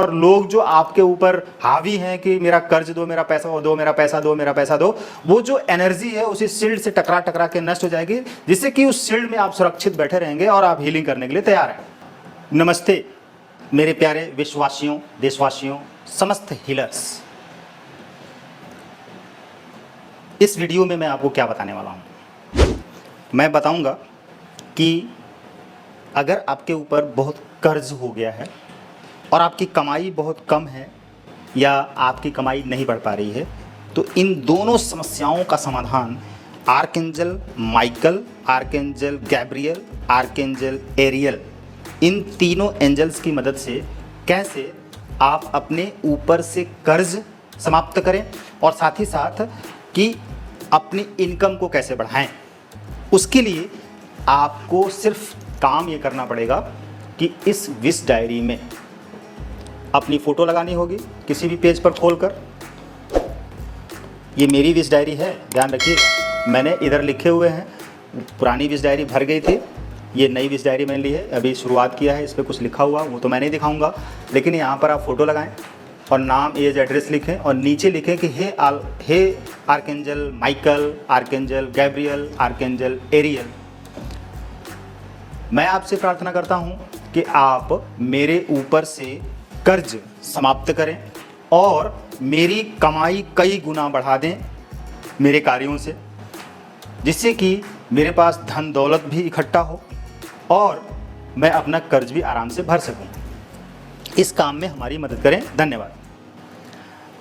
और लोग जो आपके ऊपर हावी हैं कि मेरा कर्ज दो, मेरा पैसा दो, मेरा पैसा दो, मेरा पैसा दो, वो जो एनर्जी है उसी शील्ड से टकरा टकरा के नष्ट हो जाएगी, जिससे कि उस शील्ड में आप सुरक्षित बैठे रहेंगे और आप हीलिंग करने के लिए तैयार हैं। नमस्ते मेरे प्यारे विश्ववासियों, देशवासियों, समस्त हीलर्स। इस वीडियो में मैं आपको क्या बताने वाला हूँ? मैं बताऊंगा कि अगर आपके ऊपर बहुत कर्ज हो गया है और आपकी कमाई बहुत कम है या आपकी कमाई नहीं बढ़ पा रही है, तो इन दोनों समस्याओं का समाधान archangel Michael, archangel Gabriel, archangel Ariel, इन तीनों एंजल्स की मदद से कैसे आप अपने ऊपर से कर्ज समाप्त करें और साथ ही साथ कि अपनी इनकम को कैसे बढ़ाएं। उसके लिए आपको सिर्फ काम ये करना पड़ेगा कि इस विश डायरी में अपनी फ़ोटो लगानी होगी किसी भी पेज पर खोलकर। ये मेरी विश डायरी है, ध्यान रखिएगा। मैंने इधर लिखे हुए हैं, पुरानी विश डायरी भर गई थी, ये नई विश डायरी मैंने ली है, अभी शुरुआत किया है। इस पर कुछ लिखा हुआ वो तो मैं नहीं दिखाऊंगा, लेकिन यहाँ पर आप फ़ोटो लगाएं और नाम, एज, एड्रेस लिखें और नीचे लिखें कि हे archangel Michael, archangel Gabriel, archangel Ariel, मैं आपसे प्रार्थना करता हूँ कि आप मेरे ऊपर से कर्ज समाप्त करें और मेरी कमाई कई गुना बढ़ा दें मेरे कार्यों से, जिससे कि मेरे पास धन दौलत भी इकट्ठा हो और मैं अपना कर्ज भी आराम से भर सकूं। इस काम में हमारी मदद करें। धन्यवाद।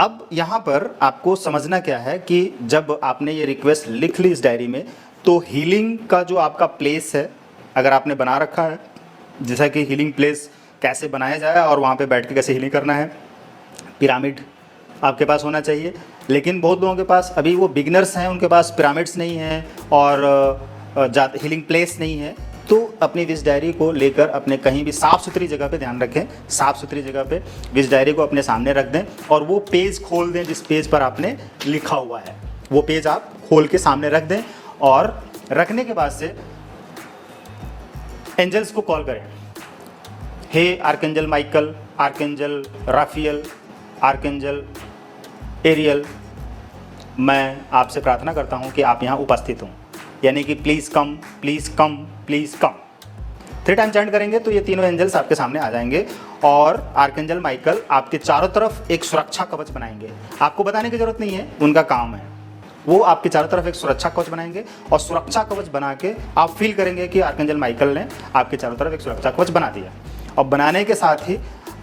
अब यहाँ पर आपको समझना क्या है कि जब आपने ये रिक्वेस्ट लिख ली इस डायरी में, तो हीलिंग का जो आपका प्लेस है, अगर आपने बना रखा है, जैसा कि हीलिंग प्लेस कैसे बनाया जाए और वहाँ पे बैठ के कैसे हीलिंग करना है, पिरामिड आपके पास होना चाहिए। लेकिन बहुत लोगों के पास, अभी वो बिगनर्स हैं, उनके पास पिरामिड्स नहीं हैं और हीलिंग प्लेस नहीं है, तो अपनी विश डायरी को लेकर अपने कहीं भी साफ़ सुथरी जगह पे, ध्यान रखें, साफ़ सुथरी जगह पे विश डायरी को अपने सामने रख दें और वो पेज खोल दें जिस पेज पर आपने लिखा हुआ है। वो पेज आप खोल के सामने रख दें और रखने के बाद से एंजल्स को कॉल करें। हे archangel Michael, archangel Raphael, archangel Ariel, मैं आपसे प्रार्थना करता हूं कि आप यहां उपस्थित हों, यानी कि please come, please come, please come. 3 time chant करेंगे तो ये तीनों एंजल्स आपके सामने आ जाएंगे और आर्कएंजल माइकल आपके चारों तरफ एक सुरक्षा कवच बनाएंगे। आपको बताने की जरूरत नहीं है, उनका काम है। वो आपके चारों तरफ एक सुरक्षा कवच बनाएंगे और सुरक्षा कवच बना के आप फील करेंगे कि आर्कएंजल माइकल ने आपके चारों तरफ एक सुरक्षा कवच बना दिया। और बनाने के साथ ही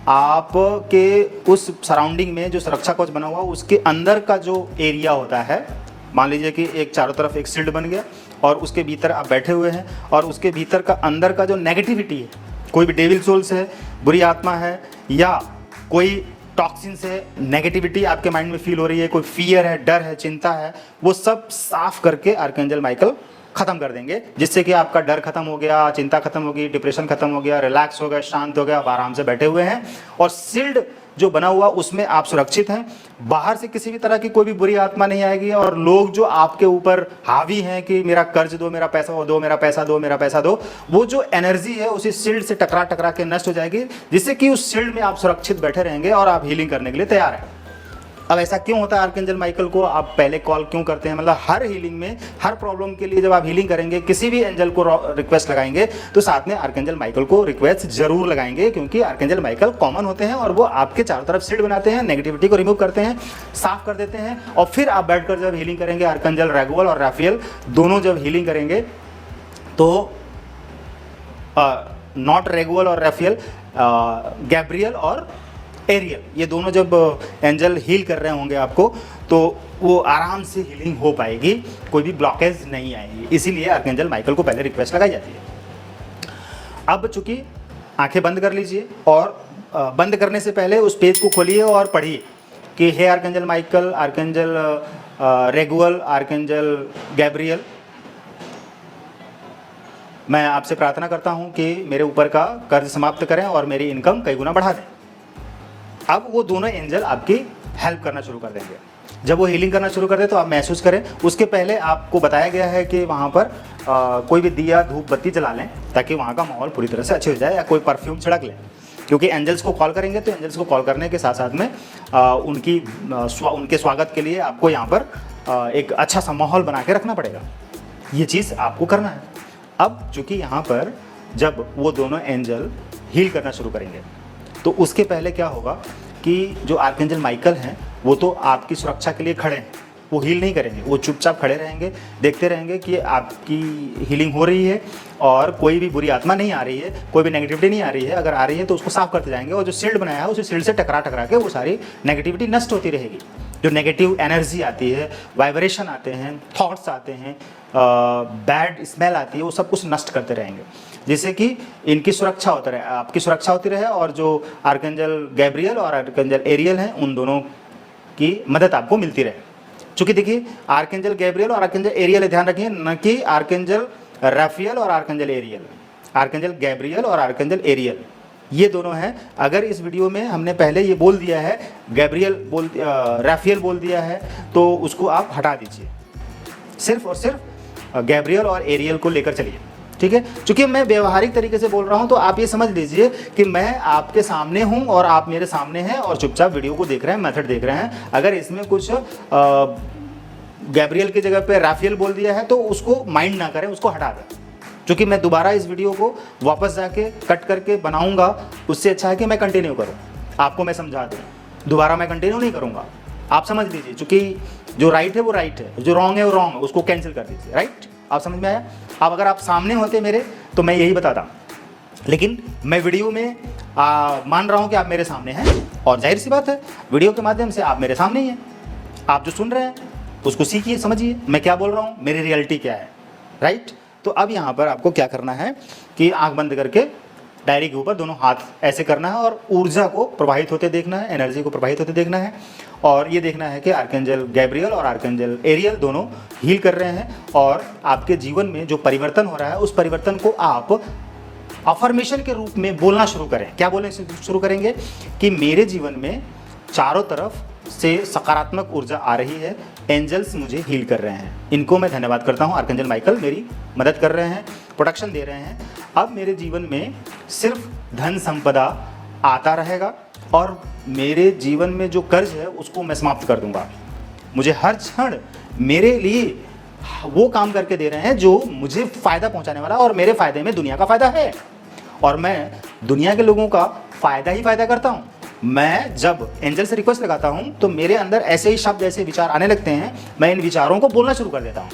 आपके उस सराउंडिंग में जो सुरक्षा कवच बना हुआ, उसके अंदर का जो एरिया होता है, मान लीजिए कि एक चारों तरफ एक शील्ड बन गया और उसके भीतर आप बैठे हुए हैं और उसके भीतर का अंदर का जो नेगेटिविटी है, कोई भी डेविल सोल्स है, बुरी आत्मा है या कोई टॉक्सिन से नेगेटिविटी आपके माइंड में फील हो रही है, कोई फियर है, डर है, चिंता है, वो सब साफ करके आर्कएंजल माइकल खत्म कर देंगे, जिससे कि आपका डर खत्म हो गया, चिंता खत्म हो गई, डिप्रेशन खत्म हो गया, रिलैक्स हो गया, शांत हो गया, आप आराम से बैठे हुए हैं और शील्ड जो बना हुआ उसमें आप सुरक्षित हैं। बाहर से किसी भी तरह की कोई भी बुरी आत्मा नहीं आएगी और लोग जो आपके ऊपर हावी हैं कि मेरा कर्ज दो, मेरा पैसा दो, मेरा पैसा दो, मेरा पैसा दो, वो जो एनर्जी है उसी शील्ड से टकरा टकरा के नष्ट हो जाएगी, जिससे कि उस शील्ड में आप सुरक्षित बैठे रहेंगे और आप हीलिंग करने के लिए तैयार हैं। अब ऐसा क्यों होता है, आर्कएंजल माइकल को आप पहले कॉल क्यों करते हैं? मतलब हर हीलिंग में, हर प्रॉब्लम के लिए जब आप हीलिंग करेंगे, किसी भी एंजल को रिक्वेस्ट लगाएंगे तो साथ में आर्कएंजल माइकल को रिक्वेस्ट जरूर लगाएंगे, क्योंकि आर्कएंजल माइकल कॉमन होते हैं और वो आपके चारों तरफ शील्ड बनाते हैं, नेगेटिविटी को रिमूव करते हैं, साफ कर देते हैं। और फिर आप बैठकर जब हीलिंग करेंगे, आर्कएंजल रैगुअल और राफियल दोनों जब हीलिंग करेंगे, तो नॉट रेगुअल और राफियल, गैब्रियल और एरियल, ये दोनों जब एंजल हील कर रहे होंगे आपको, तो वो आराम से हीलिंग हो पाएगी, कोई भी ब्लॉकेज नहीं आएगी। इसीलिए आर्कएंजल माइकल को पहले रिक्वेस्ट लगाई जाती है। अब चूंकि आंखें बंद कर लीजिए और बंद करने से पहले उस पेज को खोलिए और पढ़िए कि हे archangel Michael, archangel Raguel, archangel Gabriel, मैं आपसे प्रार्थना करता हूं कि मेरे ऊपर का कर्ज समाप्त करें और मेरी इनकम कई गुना बढ़ा दें। अब वो दोनों एंजल आपकी हेल्प करना शुरू कर देंगे। जब वो हीलिंग करना शुरू कर दे तो आप महसूस करें। उसके पहले आपको बताया गया है कि वहाँ पर कोई भी दिया धूप बत्ती जला लें ताकि वहाँ का माहौल पूरी तरह से अच्छे हो जाए, या कोई परफ्यूम छिड़क लें। क्योंकि एंजल्स को कॉल करेंगे तो एंजल्स को कॉल करने के साथ साथ में उनके स्वागत के लिए आपको यहाँ पर एक अच्छा सा माहौल बना के रखना पड़ेगा। ये चीज़ आपको करना है। अब चूँकि यहाँ पर जब वो दोनों एंजल हील करना शुरू करेंगे तो उसके पहले क्या होगा कि जो आर्कएंजल माइकल हैं वो तो आपकी सुरक्षा के लिए खड़े हैं, वो हील नहीं करेंगे, वो चुपचाप खड़े रहेंगे, देखते रहेंगे कि आपकी हीलिंग हो रही है और कोई भी बुरी आत्मा नहीं आ रही है, कोई भी नेगेटिविटी नहीं आ रही है। अगर आ रही है तो उसको साफ करते जाएंगे और जो शील्ड बनाया है उसी शील्ड से टकरा के वो सारी नेगेटिविटी नष्ट होती रहेगी। जो नेगेटिव एनर्जी आती है, वाइब्रेशन आते हैं, थॉट्स आते हैं, बैड स्मेल आती है, वो सब कुछ नष्ट करते रहेंगे, जिससे कि इनकी सुरक्षा होती रहे, आपकी सुरक्षा होती रहे और जो आर्कएंजल गैब्रियल और आर्कएंजल एरियल हैं उन दोनों की मदद आपको मिलती रहे। चूँकि देखिए आर्कएंजल गैब्रियल और आर्कएंजल एरियल, ध्यान रखिए, न कि आर्कएंजल राफियल और आर्कएंजल एरियल। आर्कएंजल गैब्रियल और आर्कएंजल एरियल ये दोनों हैं। अगर इस वीडियो में हमने पहले ये बोल दिया है राफियल बोल दिया है तो उसको आप हटा दीजिए, सिर्फ और सिर्फ गैब्रियल और एरियल को लेकर चलिए, ठीक है। चूँकि मैं व्यवहारिक तरीके से बोल रहा हूँ तो आप ये समझ लीजिए कि मैं आपके सामने हूँ और आप मेरे सामने हैं और चुपचाप वीडियो को देख रहे हैं, मेथड देख रहे हैं। अगर इसमें कुछ गैब्रियल की जगह पे राफियल बोल दिया है तो उसको माइंड ना करें, उसको हटा दें। क्योंकि मैं दोबारा इस वीडियो को वापस जाके कट करके बनाऊंगा, उससे अच्छा है कि मैं कंटिन्यू करूं, आपको मैं समझा दूं। दोबारा मैं कंटिन्यू नहीं करूंगा, आप समझ लीजिए। चूँकि जो राइट है वो राइट है, जो रॉन्ग है वो रॉन्ग है, उसको कैंसिल कर दीजिए। राइट, आप समझ में आया। अब अगर आप सामने होते मेरे तो मैं यही बताता, लेकिन मैं वीडियो में मान रहा हूँ कि आप मेरे सामने हैं और जाहिर सी बात है वीडियो के माध्यम से आप मेरे सामने ही हैं। आप जो सुन रहे हैं उसको सीखिए, समझिए मैं क्या बोल रहा हूँ, मेरी रियलिटी क्या है। राइट, तो अब यहाँ पर आपको क्या करना है कि आंख बंद करके डायरी के ऊपर दोनों हाथ ऐसे करना है और ऊर्जा को प्रवाहित होते देखना है, एनर्जी को प्रवाहित होते देखना है और ये देखना है कि आर्कएंजल गैब्रियल और आर्कएंजल एरियल दोनों हील कर रहे हैं और आपके जीवन में जो परिवर्तन हो रहा है उस परिवर्तन को आप अफर्मेशन के रूप में बोलना शुरू करें। क्या बोलना शुरू करेंगे कि मेरे जीवन में चारों तरफ से सकारात्मक ऊर्जा आ रही है, एंजल्स मुझे हील कर रहे हैं, इनको मैं धन्यवाद करता हूँ। आर्कएंजल माइकल मेरी मदद कर रहे हैं, प्रोटेक्शन दे रहे हैं। अब मेरे जीवन में सिर्फ धन संपदा आता रहेगा और मेरे जीवन में जो कर्ज है उसको मैं समाप्त कर दूंगा। मुझे हर क्षण मेरे लिए वो काम करके दे रहे हैं जो मुझे फ़ायदा पहुंचाने वाला और मेरे फ़ायदे में दुनिया का फ़ायदा है और मैं दुनिया के लोगों का फ़ायदा ही फ़ायदा करता हूँ। मैं जब एंजल से रिक्वेस्ट लगाता हूँ तो मेरे अंदर ऐसे ही शब्द, ऐसे विचार आने लगते हैं, मैं इन विचारों को बोलना शुरू कर देता हूँ।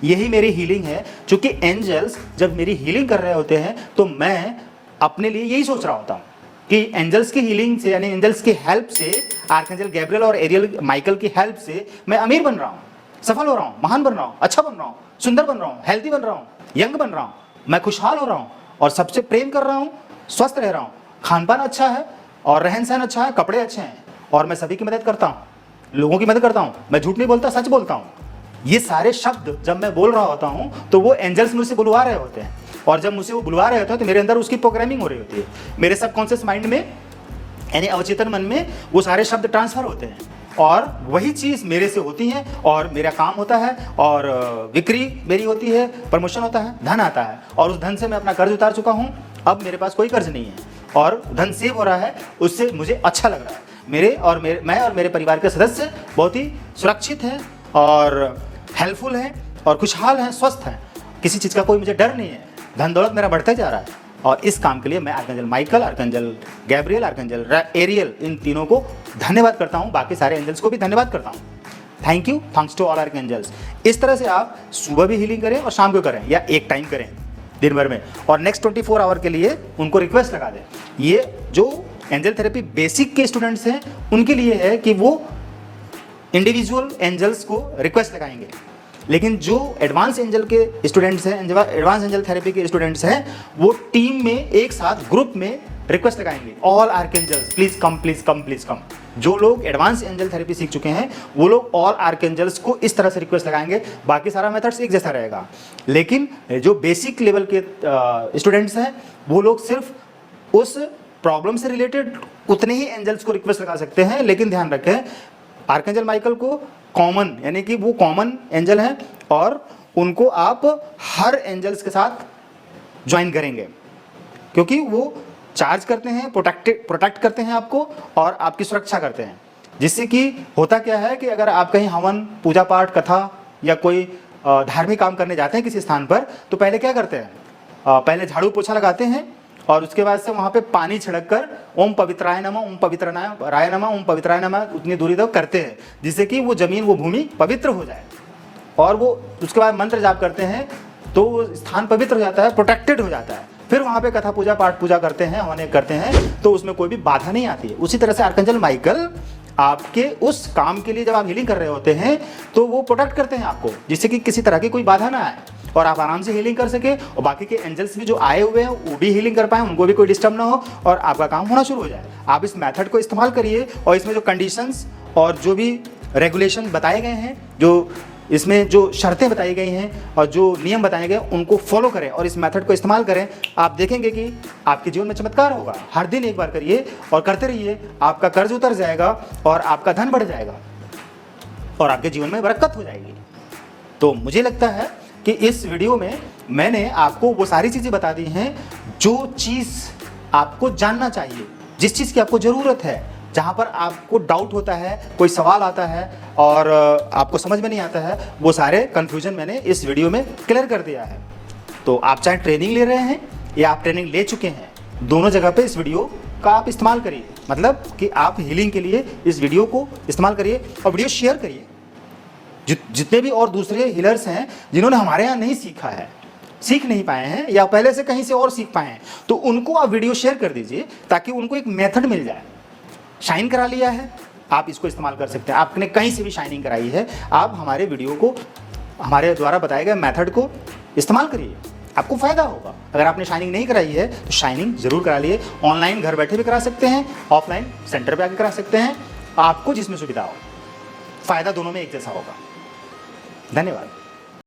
यही मेरी हीलिंग है। चूँकि एंजल्स जब मेरी हीलिंग कर रहे होते हैं तो मैं अपने लिए यही सोच रहा होता हूँ कि एंजल्स की हीलिंग से, यानी एंजल्स की हेल्प से, आर्कएंजल गैब्रियल और एरियल माइकल की हेल्प से मैं अमीर बन रहा हूँ, सफल हो रहा हूँ, महान बन रहा हूँ, अच्छा बन रहा हूँ, सुंदर बन रहा हूँ, हेल्दी बन रहा हूँ, यंग बन रहा हूँ, मैं खुशहाल हो रहा हूँ और सबसे प्रेम कर रहा हूँ, स्वस्थ रह रहा हूँ, खान पान अच्छा है और रहन सहन अच्छा है, कपड़े अच्छे हैं और मैं सभी की मदद करता हूँ, लोगों की मदद करता हूँ, मैं झूठ नहीं बोलता, सच बोलता हूँ। ये सारे शब्द जब मैं बोल रहा होता हूँ तो वो एंजल्स मुझसे बुलवा रहे होते हैं और जब मुझसे वो बुलवा रहे होते हैं तो मेरे अंदर उसकी प्रोग्रामिंग हो रही होती है। मेरे सबकॉन्शियस माइंड में, यानी अवचेतन मन में वो सारे शब्द ट्रांसफर होते हैं और वही चीज़ मेरे से होती है और मेरा काम होता है और बिक्री मेरी होती है, प्रमोशन होता है, धन आता है और उस धन से मैं अपना कर्ज उतार चुका हूँ। अब मेरे पास कोई कर्ज नहीं है और धन सेव हो रहा है, उससे मुझे अच्छा लग रहा है। मैं और मेरे परिवार के सदस्य बहुत ही सुरक्षित हैं और हेल्पफुल हैं और खुशहाल हैं, स्वस्थ हैं, किसी चीज़ का कोई मुझे डर नहीं है, धन दौलत मेरा बढ़ते जा रहा है। और इस काम के लिए मैं archangel Michael, archangel Gabriel, archangel Ariel, इन तीनों को धन्यवाद करता हूँ। बाकी सारे एंजल्स को भी धन्यवाद करता हूँ। Thank you, thanks to all archangels. इस तरह से आप सुबह भी हीलिंग करें और शाम को करें या एक टाइम करें दिन भर में और नेक्स्ट 24 आवर के लिए उनको रिक्वेस्ट लगा दें। ये जो एंजल थेरेपी बेसिक के स्टूडेंट्स हैं उनके लिए है कि वो इंडिविजुअल एंजल्स को रिक्वेस्ट लगाएंगे, लेकिन जो एडवांस एंजल के स्टूडेंट्स हैं, एडवांस एंजल थेरेपी के स्टूडेंट्स हैं, वो टीम में एक साथ ग्रुप में रिक्वेस्ट लगाएंगे, all archangels please come, please come, please come. जो लोग एडवांस एंजल थेरेपी सीख चुके हैं वो लोग ऑल आर्कएंजल्स को इस तरह से रिक्वेस्ट लगाएंगे। बाकी सारा मेथड्स एक जैसा रहेगा, लेकिन जो बेसिक लेवल के स्टूडेंट्स हैं वो लोग सिर्फ उस प्रॉब्लम से रिलेटेड उतने ही एंजल्स को रिक्वेस्ट लगा सकते हैं। लेकिन ध्यान रखें, आर्कएंजल माइकल को कॉमन, यानी कि वो कॉमन एंजल हैं और उनको आप हर एंजल्स के साथ ज्वाइन करेंगे क्योंकि वो चार्ज करते हैं, प्रोटेक्ट करते हैं आपको और आपकी सुरक्षा करते हैं। जिससे कि होता क्या है कि अगर आप कहीं हवन, पूजा पाठ, कथा या कोई धार्मिक काम करने जाते हैं किसी स्थान पर, तो पहले क्या करते हैं, पहले झाड़ू पोछा लगाते हैं और उसके बाद से वहाँ पे पानी छिड़क कर ओम पवित्राय नमः, ओम पवित्राय नमः, ओम पवित्राय नमः उतनी दूरी तक करते हैं, जिससे कि वो जमीन, वो भूमि पवित्र हो जाए। और वो उसके बाद मंत्र जाप करते हैं तो वो स्थान पवित्र हो जाता है, प्रोटेक्टेड हो जाता है। फिर वहाँ पे कथा पूजा पाठ पूजा करते हैं, हवन करते हैं, तो उसमें कोई भी बाधा नहीं आती है। उसी तरह से आर्कएंजल माइकल आपके उस काम के लिए जब आप हीलिंग कर रहे होते हैं तो वो प्रोटेक्ट करते हैं आपको, जिससे कि किसी तरह की कोई बाधा ना आए और आप आराम से हीलिंग कर सके और बाकी के एंजल्स भी जो आए हुए हैं वो भी हीलिंग कर पाए, उनको भी कोई डिस्टर्ब ना हो और आपका काम होना शुरू हो जाए। आप इस मेथड को इस्तेमाल करिए और इसमें जो कंडीशंस और जो भी रेगुलेशन बताए गए हैं, जो इसमें जो शर्तें बताई गई हैं और जो नियम बताए गए उनको फॉलो करें और इस मेथड को इस्तेमाल करें। आप देखेंगे कि आपके जीवन में चमत्कार होगा। हर दिन एक बार करिए और करते रहिए, आपका कर्ज उतर जाएगा और आपका धन बढ़ जाएगा और आपके जीवन में बरकत हो जाएगी। तो मुझे लगता है कि इस वीडियो में मैंने आपको वो सारी चीज़ें बता दी हैं जो चीज़ आपको जानना चाहिए, जिस चीज़ की आपको ज़रूरत है, जहाँ पर आपको डाउट होता है, कोई सवाल आता है और आपको समझ में नहीं आता है, वो सारे कन्फ्यूजन मैंने इस वीडियो में क्लियर कर दिया है। तो आप चाहे ट्रेनिंग ले रहे हैं या आप ट्रेनिंग ले चुके हैं, दोनों जगह पे इस वीडियो का आप इस्तेमाल करिए। मतलब कि आप हीलिंग के लिए इस वीडियो को इस्तेमाल करिए और वीडियो शेयर करिए। जितने भी और दूसरे हीलर्स हैं जिन्होंने हमारे यहाँ नहीं सीखा है, सीख नहीं पाए हैं या पहले से कहीं से और सीख पाए हैं, तो उनको आप वीडियो शेयर कर दीजिए ताकि उनको एक मेथड मिल जाए। शाइन करा लिया है, आप इसको इस्तेमाल कर सकते हैं। आपने कहीं से भी शाइनिंग कराई है, आप हमारे वीडियो को, हमारे द्वारा बताए गए मेथड को इस्तेमाल करिए, आपको फ़ायदा होगा। अगर आपने शाइनिंग नहीं कराई है तो शाइनिंग ज़रूर करा लिए। ऑनलाइन घर बैठे भी करा सकते हैं, ऑफलाइन सेंटर पे आके करा सकते हैं, आपको जिसमें सुविधा हो। फ़ायदा दोनों में एक जैसा होगा। धन्यवाद।